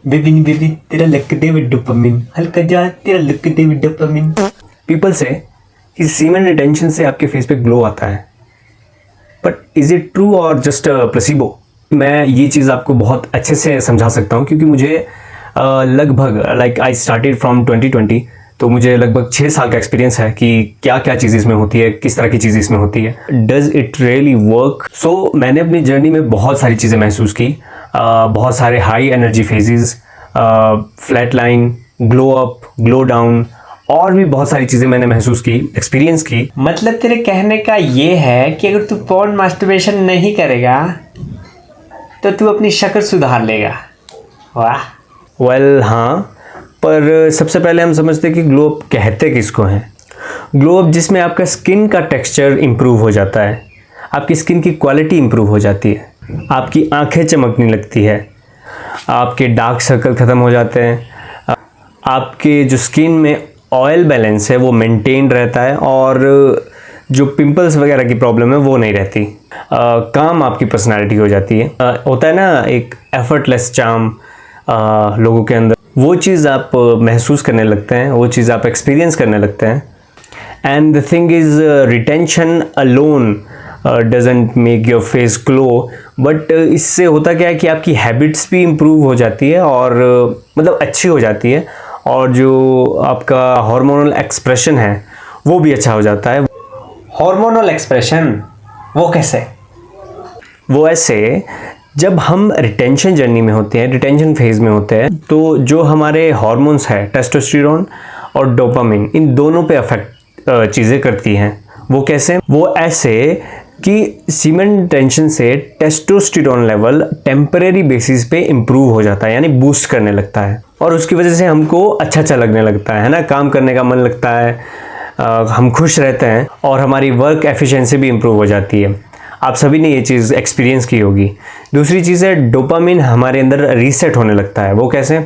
Baby baby तेरा luck they with dopamine, हल्का जा तेरा luck they with dopamine. People से कि सीमेन रिटेंशन से आपके फेस पे ग्लो आता है, बट इज इट ट्रू और जस्ट प्लेसिबो? मैं ये चीज़ आपको बहुत अच्छे से समझा सकता हूँ क्योंकि मुझे लगभग लाइक आई स्टार्टेड फ्रॉम 2020, तो मुझे लगभग 6 साल का एक्सपीरियंस है कि क्या क्या चीज़ इसमें होती है, किस तरह की चीज़ इसमें होती है, डज इट रियली वर्क। सो मैंने अपनी जर्नी में बहुत सारी चीज़ें महसूस की, बहुत सारे high energy phases, flat line, glow up, glow down, और भी बहुत सारी चीज़ें मैंने महसूस की, एक्सपीरियंस की। मतलब तेरे कहने का ये है कि अगर तू पॉर्न मास्टरबेशन नहीं करेगा तो तू अपनी शक्ल सुधार लेगा। वाह। वेल हाँ, पर सबसे पहले हम समझते हैं कि ग्लो अप कहते किसको हैं। ग्लो अप जिसमें आपका स्किन का टेक्सचर इम्प्रूव हो जाता है, आपकी स्किन की क्वालिटी इम्प्रूव हो जाती है, आपकी आंखें चमकने लगती है, आपके डार्क सर्कल ख़त्म हो जाते हैं, आपके जो स्किन में ऑयल बैलेंस है वो मेंटेन रहता है, और जो पिंपल्स वगैरह की प्रॉब्लम है वो नहीं रहती। काम आपकी पर्सनालिटी हो जाती है। होता है ना एक एफर्टलेस चार्म लोगों के अंदर, वो चीज़ आप महसूस करने लगते हैं, वो चीज़ आप एक्सपीरियंस करने लगते हैं। And the thing is retention alone doesn't make your face glow, but इससे होता क्या है कि आपकी हैबिट्स भी इम्प्रूव हो जाती है और मतलब अच्छी हो जाती है, और जो आपका हार्मोनल एक्सप्रेशन है वो भी अच्छा हो जाता है। हार्मोनल एक्सप्रेशन वो कैसे? वो ऐसे, जब हम रिटेंशन जर्नी में होते हैं, रिटेंशन फेज में होते हैं, तो जो हमारे हार्मोन्स है टेस्टोस्टेरोन और डोपामिन, इन दोनों पे अफेक्ट चीज़ें करती हैं। वो कैसे? वो ऐसे कि सीमेन रिटेंशन से टेस्टोस्टेरोन लेवल टेम्परेरी बेसिस पे इम्प्रूव हो जाता है, यानी बूस्ट करने लगता है, और उसकी वजह से हमको अच्छा लगने लगता है ना, काम करने का मन लगता है, हम खुश रहते हैं, और हमारी वर्क एफिशिएंसी भी इम्प्रूव हो जाती है। आप सभी ने ये चीज़ एक्सपीरियंस की होगी। दूसरी चीज़ है डोपामिन हमारे अंदर रीसेट होने लगता है। वो कैसे?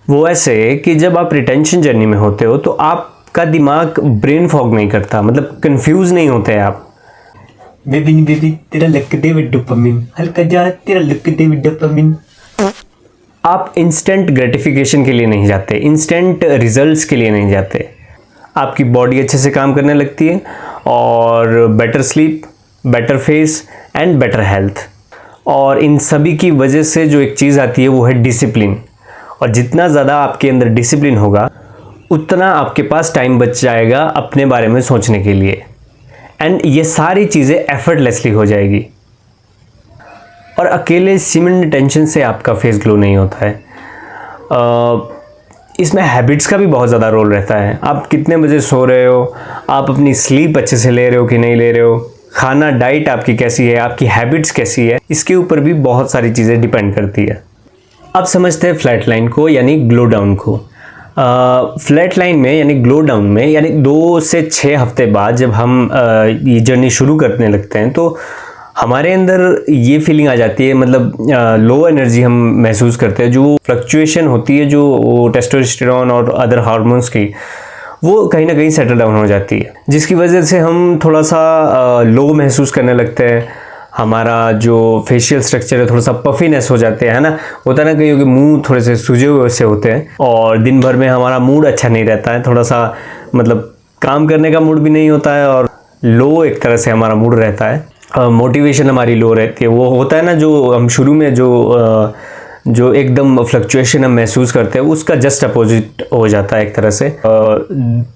वो ऐसे कि जब आप रिटेंशन जर्नी में होते हो तो आपका दिमाग ब्रेन फॉग नहीं करता, मतलब कंफ्यूज नहीं होते हैं आप। बेबी बेबी तेरा लक दे विद डोपामिन, हल्का जा तेरा लक दे विद डोपामिन। आप इंस्टेंट ग्रेटिफिकेशन के लिए नहीं जाते, इंस्टेंट रिजल्ट्स के लिए नहीं जाते। आपकी बॉडी अच्छे से काम करने लगती है, और better sleep, better face and better health, और इन सभी की वजह से जो एक चीज़ आती है वो है डिसिप्लिन। और जितना ज़्यादा आपके अंदर डिसिप्लिन होगा उतना आपके पास टाइम बच जाएगा अपने बारे में सोचने के लिए, एंड ये सारी चीज़ें एफर्टलेसली हो जाएगी। और अकेले सीमेन रिटेंशन से आपका फेस ग्लो नहीं होता है, इसमें हैबिट्स का भी बहुत ज़्यादा रोल रहता है। आप कितने बजे सो रहे हो, आप अपनी स्लीप अच्छे से ले रहे हो कि नहीं ले रहे हो, खाना डाइट आपकी कैसी है, आपकी हैबिट्स कैसी है, इसके ऊपर भी बहुत सारी चीज़ें डिपेंड करती है। अब समझते हैं फ्लैट लाइन को, यानी ग्लो डाउन को। फ्लैट लाइन में यानी ग्लो डाउन में, यानी 2 से 6 हफ्ते बाद जब हम ये जर्नी शुरू करने लगते हैं तो हमारे अंदर ये फीलिंग आ जाती है, मतलब लो एनर्जी हम महसूस करते हैं। जो फ्लक्चुएशन होती है जो टेस्टोस्टेरोन और अदर हार्मोन्स की, वो कहीं ना कहीं सेटल डाउन हो जाती है, जिसकी वजह से हम थोड़ा सा लो महसूस करने लगते हैं। हमारा जो फेशियल स्ट्रक्चर है थोड़ा सा पफीनेस हो जाते हैं ना, होता है ना कहीं कि मुंह थोड़े से सूजे हुए से होते हैं, और दिन भर में हमारा मूड अच्छा नहीं रहता है, थोड़ा सा मतलब काम करने का मूड भी नहीं होता है, और लो एक तरह से हमारा मूड रहता है, मोटिवेशन हमारी लो रहती है। वो होता है ना जो हम शुरू में जो एकदम फ्लक्चुएशन हम महसूस करते हैं, उसका जस्ट अपोजिट हो जाता है एक तरह से।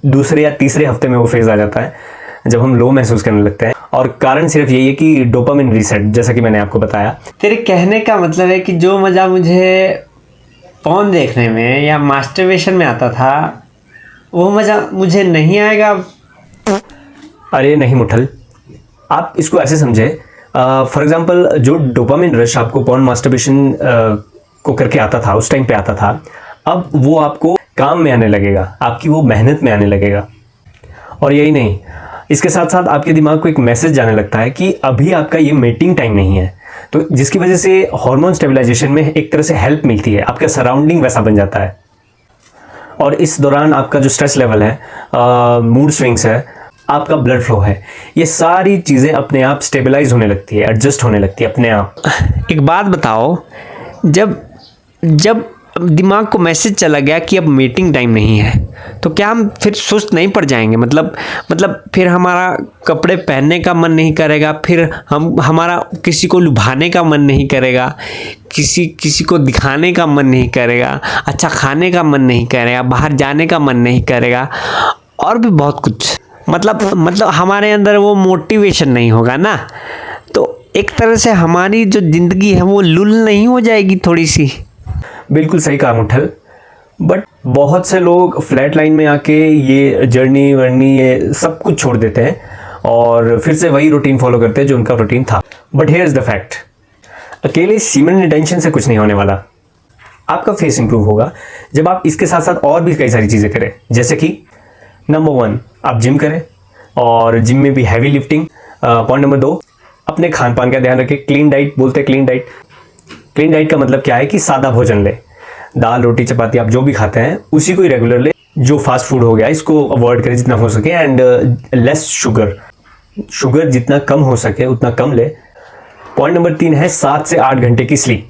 दूसरे या तीसरे हफ्ते में वो फेज आ जाता है जब हम लो महसूस करने लगते हैं, और कारण सिर्फ यही है कि डोपामिन रीसेट, जैसा कि मैंने आपको बताया। तेरे कहने का मतलब है कि जो मज़ा मुझे पॉर्न देखने में या मास्टरबेशन में आता था वो मज़ा मुझे नहीं आएगा। अरे नहीं मुठल, आप इसको ऐसे समझे, फॉर एग्जांपल जो डोपामिन रश आपको पॉर्न मास्टरबेशन को करके आता था, उस टाइम पे आता था, अब वो आपको काम में आने लगेगा, आपकी वो मेहनत में आने लगेगा। और यही नहीं, इसके साथ साथ आपके दिमाग को एक मैसेज जाने लगता है कि अभी आपका ये मेटिंग टाइम नहीं है, तो जिसकी वजह से हार्मोन स्टेबलाइजेशन में एक तरह से हेल्प मिलती है, आपका सराउंडिंग वैसा बन जाता है। और इस दौरान आपका जो स्ट्रेस लेवल है, मूड स्विंग्स है, आपका ब्लड फ्लो है, ये सारी चीज़ें अपने आप स्टेबलाइज होने लगती है, एडजस्ट होने लगती है अपने आप। एक बात बताओ, जब दिमाग को मैसेज चला गया कि अब मीटिंग टाइम नहीं है, तो क्या हम फिर सुस्त नहीं पड़ जाएंगे? मतलब फिर हमारा कपड़े पहनने का मन नहीं करेगा, फिर हमारा किसी को लुभाने का मन नहीं करेगा, किसी को दिखाने का मन नहीं करेगा, अच्छा खाने का मन नहीं करेगा, बाहर जाने का मन नहीं करेगा, और भी बहुत कुछ। मतलब हमारे अंदर वो मोटिवेशन नहीं होगा ना, तो एक तरह से हमारी जो ज़िंदगी है वो लुल नहीं हो जाएगी थोड़ी सी? बिल्कुल सही कहा मुठल। बट बहुत से लोग फ्लैट लाइन में आके ये जर्नी वर्नी ये सब कुछ छोड़ देते हैं और फिर से वही रूटीन फॉलो करते हैं जो उनका रूटीन था। But here is the fact, अकेले सीमेन रिटेंशन से कुछ नहीं होने वाला। आपका फेस इंप्रूव होगा जब आप इसके साथ साथ और भी कई सारी चीज़ें करें, जैसे कि नंबर 1 आप जिम करें और जिम में भी हैवी लिफ्टिंग। पॉइंट नंबर 2 अपने खान पान का ध्यान रखें। क्लीन डाइट बोलते हैं, क्लीन डाइट। क्लीन डाइट का मतलब क्या है कि सादा भोजन ले, दाल रोटी चपाती आप जो भी खाते हैं उसी को ही रेगुलर ले। जो फास्ट फूड हो गया इसको अवॉइड करें जितना हो सके, एंड लेस शुगर जितना कम हो सके उतना कम ले। पॉइंट नंबर 3 है 7 से 8 घंटे की स्लीप।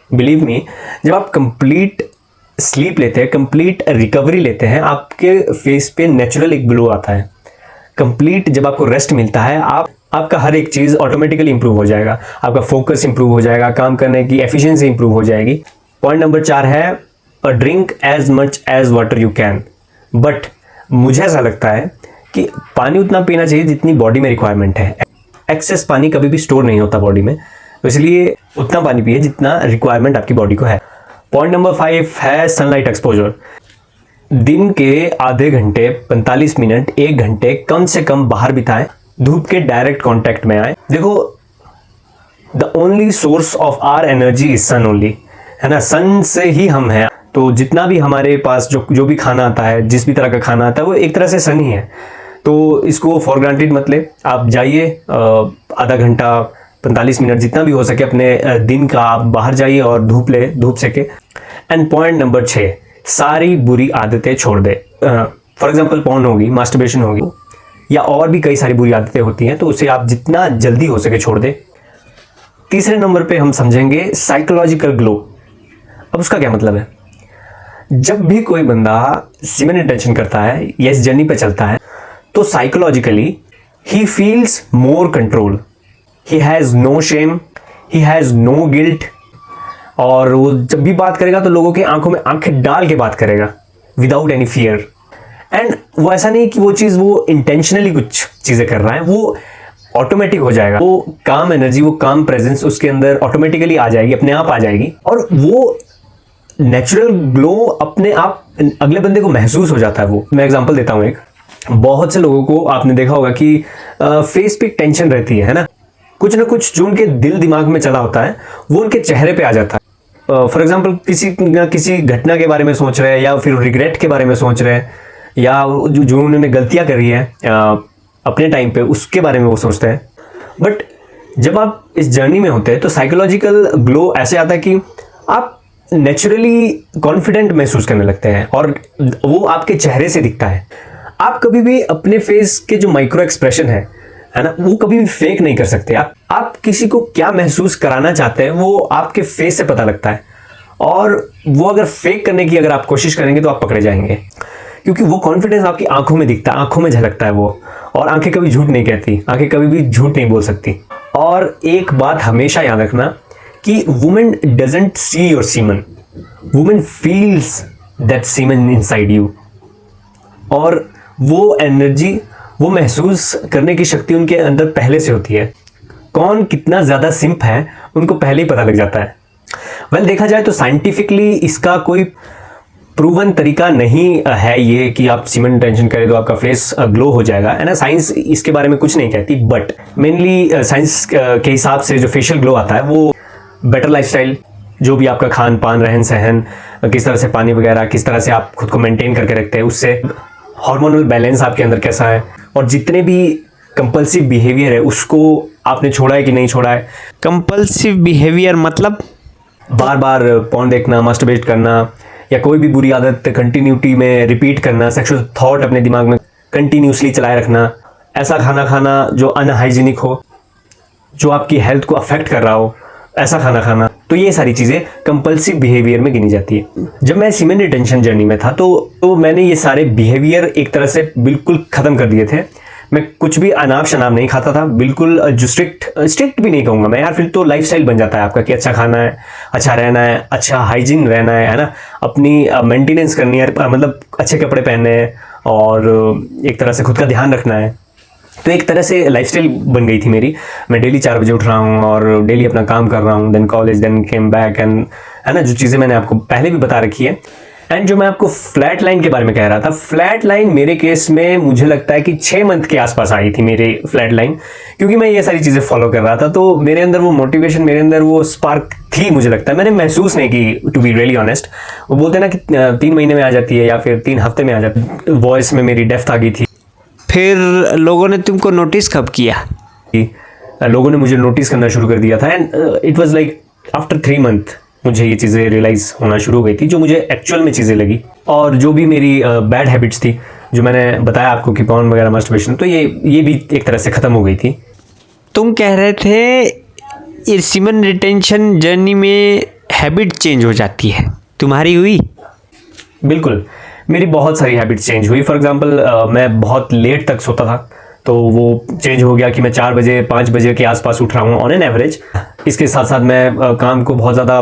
बिलीव मी, जब आप कंप्लीट स्लीप लेते हैं, कंप्लीट रिकवरी लेते हैं, आपके फेस पे नेचुरल एक ग्लो आता है। कंप्लीट जब आपको रेस्ट मिलता है, आपका हर एक चीज़ ऑटोमेटिकली इंप्रूव हो जाएगा। आपका फोकस इंप्रूव हो जाएगा, काम करने की एफिशिएंसी इंप्रूव हो जाएगी। पॉइंट नंबर 4 है drink as much as water you can. But मुझे ऐसा लगता है कि पानी उतना पीना चाहिए जितनी बॉडी में रिक्वायरमेंट है। एक्सेस पानी कभी भी स्टोर नहीं होता बॉडी में, तो इसलिए उतना पानी पिए जितना रिक्वायरमेंट आपकी बॉडी को है। पॉइंट नंबर 5 है सनलाइट एक्सपोजर। दिन के आधे घंटे 45 मिनट 1 घंटे कम से कम बाहर बिताएं, धूप के डायरेक्ट कांटेक्ट में आए। देखो, the only source of our energy is sun only, है ना। सन से ही हम हैं, तो जितना भी हमारे पास जो भी खाना आता है, जिस भी तरह का खाना आता है, वो एक तरह से सन ही है। तो इसको फॉर ग्रांटेड मत ले। आप जाइए, आधा घंटा 45 मिनट जितना भी हो सके अपने दिन का आप बाहर जाइए और धूप सेके। एंड पॉइंट नंबर 6, सारी बुरी आदतें छोड़ दे। फॉर एग्जाम्पल पॉर्न होगी, मास्टरबेशन होगी, या और भी कई सारी बुरी आदतें होती हैं, तो उसे आप जितना जल्दी हो सके छोड़ दे। तीसरे नंबर पे हम समझेंगे साइकोलॉजिकल ग्लो। अब उसका क्या मतलब है? जब भी कोई बंदा सीमेन रिटेंशन करता है या इस जर्नी पे चलता है, तो psychologically he feels more control, he has no shame, he has no guilt. और वो जब भी बात करेगा तो लोगों के आंखों में आंखें डाल के बात करेगा विदाउट एनी फियर। एंड वो ऐसा नहीं कि वो चीज़ वो इंटेंशनली कुछ चीज़ें कर रहा है, वो ऑटोमेटिक हो जाएगा। वो काम एनर्जी, वो काम प्रेजेंस उसके अंदर ऑटोमेटिकली आ जाएगी, अपने आप आ जाएगी, और वो नेचुरल ग्लो अपने आप अगले बंदे को महसूस हो जाता है। वो मैं एग्जांपल देता हूँ एक। बहुत से लोगों को आपने देखा होगा कि फेस पे टेंशन रहती है ना, कुछ ना कुछ जो उनके दिल दिमाग में चला होता है वो उनके चेहरे पे आ जाता है। फॉर एग्जांपल किसी घटना के बारे में सोच रहे हैं, या फिर रिग्रेट के बारे में सोच रहे हैं, या जो उन्होंने गलतियां करी है अपने टाइम पे, उसके बारे में वो सोचते हैं। बट जब आप इस जर्नी में होते हैं तो साइकोलॉजिकल ग्लो ऐसे आता है कि आप नेचुरली कॉन्फिडेंट महसूस करने लगते हैं, और वो आपके चेहरे से दिखता है। आप कभी भी अपने फेस के जो माइक्रो एक्सप्रेशन है ना, वो कभी भी फेक नहीं कर सकते। आप किसी को क्या महसूस कराना चाहते हैं वो आपके फेस से पता लगता है, और वो अगर फेक करने की अगर आप कोशिश करेंगे तो आप पकड़े जाएंगे, क्योंकि वो कॉन्फिडेंस आपकी आंखों में दिखता है, आंखों में झलकता है वो। और आंखें कभी झूठ नहीं कहती, आंखें कभी भी झूठ नहीं बोल सकती। और एक बात हमेशा याद रखना कि women doesn't see your semen, women feels that semen inside you. और वो एनर्जी, वो महसूस करने की शक्ति उनके अंदर पहले से होती है। कौन कितना ज़्यादा सिंप है उनको पहले ही पता लग जाता है। वेल, देखा जाए तो साइंटिफिकली इसका कोई प्रूवन तरीका नहीं है ये कि आप सीमेन रिटेंशन करें तो आपका फेस ग्लो हो जाएगा, है ना। साइंस इसके बारे में कुछ नहीं कहती, बट मेनली साइंस के हिसाब से जो फेशियल ग्लो आता है वो बेटर लाइफस्टाइल, जो भी आपका खान पान, रहन सहन, किस तरह से पानी वगैरह, किस तरह से आप खुद को मेंटेन करके रखते हैं, उससे हार्मोनल बैलेंस आपके अंदर कैसा है, और जितने भी कंपल्सिव बिहेवियर है उसको आपने छोड़ा है कि नहीं छोड़ा है। कंपल्सिव बिहेवियर मतलब बार बार पॉर्न देखना, मास्टरबेट करना, या कोई भी बुरी आदत कंटिन्यूटी में रिपीट करना, सेक्सुअल थॉट अपने दिमाग में कंटिन्यूसली चलाए रखना, ऐसा खाना खाना जो अनहाइजीनिक हो, जो आपकी हेल्थ को अफेक्ट कर रहा हो, ऐसा खाना खाना, तो ये सारी चीज़ें कंपल्सिव बिहेवियर में गिनी जाती है। जब मैं सीमेन रिटेंशन जर्नी में था तो मैंने ये सारे बिहेवियर एक तरह से बिल्कुल ख़त्म कर दिए थे। मैं कुछ भी अनाप शनाप नहीं खाता था, बिल्कुल जो स्ट्रिक्ट भी नहीं कहूँगा मैं यार, फिर तो लाइफस्टाइल बन जाता है आपका कि अच्छा खाना है, अच्छा रहना है, अच्छा हाइजीन रहना है ना, अपनी मेंटेनेंस करनी है, मतलब अच्छे कपड़े पहनने हैं और एक तरह से खुद का ध्यान रखना है। तो एक तरह से लाइफस्टाइल बन गई थी मेरी। मैं डेली 4 बजे उठ रहा हूँ और डेली अपना काम कर रहा हूँ, then college, then came back, and है ना, जो चीज़ें मैंने आपको पहले भी बता रखी है। एंड जो मैं आपको फ्लैट लाइन के बारे में कह रहा था, फ्लैट लाइन मेरे केस में मुझे लगता है कि 6 मंथ के आसपास आई थी मेरी फ्लैट लाइन, क्योंकि मैं ये सारी चीज़ें फॉलो कर रहा था। तो मेरे अंदर वो मोटिवेशन, मेरे अंदर वो स्पार्क थी, मुझे लगता है। मैंने महसूस नहीं की, टू बी रियली ऑनेस्ट। वो बोलते हैं ना कि 3 महीने में आ जाती है या फिर 3 हफ्ते में आ जाती है। वॉइस में मेरी डेप्थ आ गई थी। फिर लोगों ने तुमको नोटिस कब किया? लोगों ने मुझे नोटिस करना शुरू कर दिया था, and it was like after 3 month मुझे ये चीज़ें रियलाइज़ होना शुरू हो गई थी, जो मुझे एक्चुअल में चीज़ें लगी। और जो भी मेरी बैड हैबिट्स थी, जो मैंने बताया आपको कि पॉर्न वगैरह, मास्टरबेशन, तो ये भी एक तरह से ख़त्म हो गई थी। तुम कह रहे थे सीमेन रिटेंशन जर्नी में हैबिट चेंज हो जाती है, तुम्हारी हुई? बिल्कुल, मेरी बहुत सारी हैबिट्स चेंज हुई। फॉर एग्जांपल मैं बहुत लेट तक सोता था, तो वो चेंज हो गया कि मैं 4 बजे 5 बजे के आसपास उठ रहा हूँ ऑन एन एवरेज। इसके साथ साथ मैं काम को बहुत ज़्यादा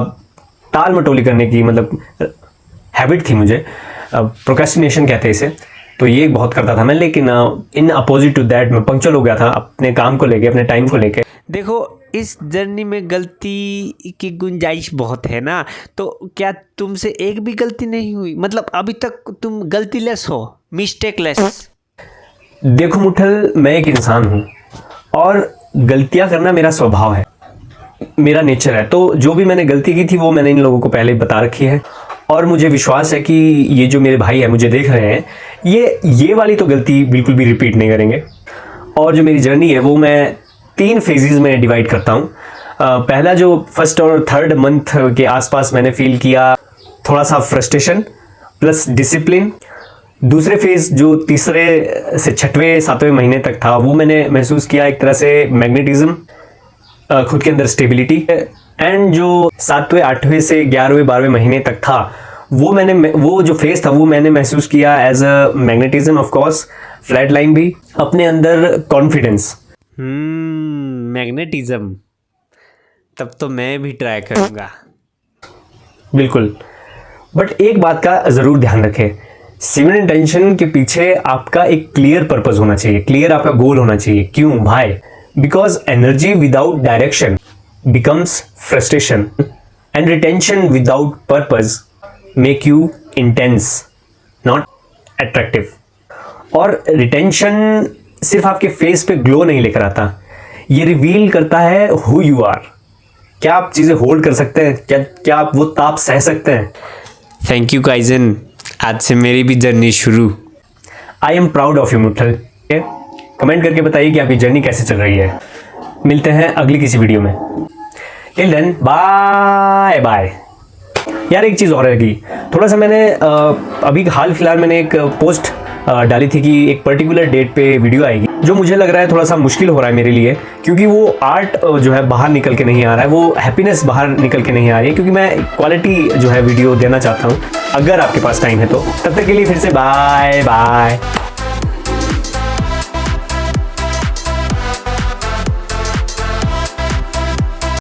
टाल मटोली करने की मतलब हैबिट थी मुझे, प्रोक्रेस्टिनेशन कहते हैं इसे, तो ये बहुत करता था मैं। लेकिन इन अपोजिट टू दैट मैं पंक्चुअल हो गया था अपने काम को लेके, अपने टाइम को लेके। देखो, इस जर्नी में गलती की गुंजाइश बहुत है ना, तो क्या तुमसे एक भी गलती नहीं हुई? मतलब अभी तक तुम गलतीलेस हो, मिस्टेकलेस? देखो मुठल, मैं एक इंसान हूँ और गलतियाँ करना मेरा स्वभाव है, मेरा नेचर है। तो जो भी मैंने गलती की थी वो मैंने इन लोगों को पहले बता रखी है, और मुझे विश्वास है कि ये जो मेरे भाई है मुझे देख रहे हैं, ये वाली तो गलती बिल्कुल भी रिपीट नहीं करेंगे। और जो मेरी जर्नी है वो मैं 3 फेजेस में डिवाइड करता हूँ। पहला जो 1st और 3rd मंथ के आसपास मैंने फील किया थोड़ा सा फ्रस्ट्रेशन प्लस डिसिप्लिन। दूसरे फेज जो 3रे से 6वें 7वें महीने तक था, वो मैंने महसूस किया एक तरह से मैग्नेटिज्म, खुद के अंदर स्टेबिलिटी। एंड जो 7वें 8वें से 11वें 12वें महीने तक था, वो जो फेज था वो मैंने महसूस किया as a magnetism, of course flat line भी, अपने अंदर कॉन्फिडेंस। मैग्नेटिज्म, तब तो मैं भी ट्राई करूँगा। बिल्कुल, बट एक बात का ज़रूर ध्यान रखें, सीमेन रिटेंशन के पीछे आपका एक क्लियर पर्पस होना चाहिए, क्लियर आपका गोल होना चाहिए। क्यों भाई? Because energy without direction becomes frustration, and retention without purpose make you intense, not attractive. और रिटेंशन सिर्फ आपके फेस पे ग्लो नहीं लेकर आता, ये रिवील करता है हु यू आर। क्या आप चीज़ें होल्ड कर सकते हैं? क्या आप वो ताप सह सकते हैं? थैंक यू काइजन, आज से मेरी भी जर्नी शुरू। I am proud of you मुठल। कमेंट करके बताइए कि आपकी जर्नी कैसे चल रही है। मिलते हैं अगली किसी वीडियो में। Till then bye bye. यार एक चीज़ और रहेगी, थोड़ा सा मैंने अभी हाल फिलहाल मैंने एक पोस्ट डाली थी कि एक पर्टिकुलर डेट पे वीडियो आएगी, जो मुझे लग रहा है थोड़ा सा मुश्किल हो रहा है मेरे लिए, क्योंकि वो आर्ट जो है बाहर निकल के नहीं आ रहा है, वो हैप्पीनेस बाहर निकल के नहीं आ रही है, क्योंकि मैं क्वालिटी जो है वीडियो देना चाहता हूँ। अगर आपके पास टाइम है तो तब तक के लिए फिर से बाय बाय।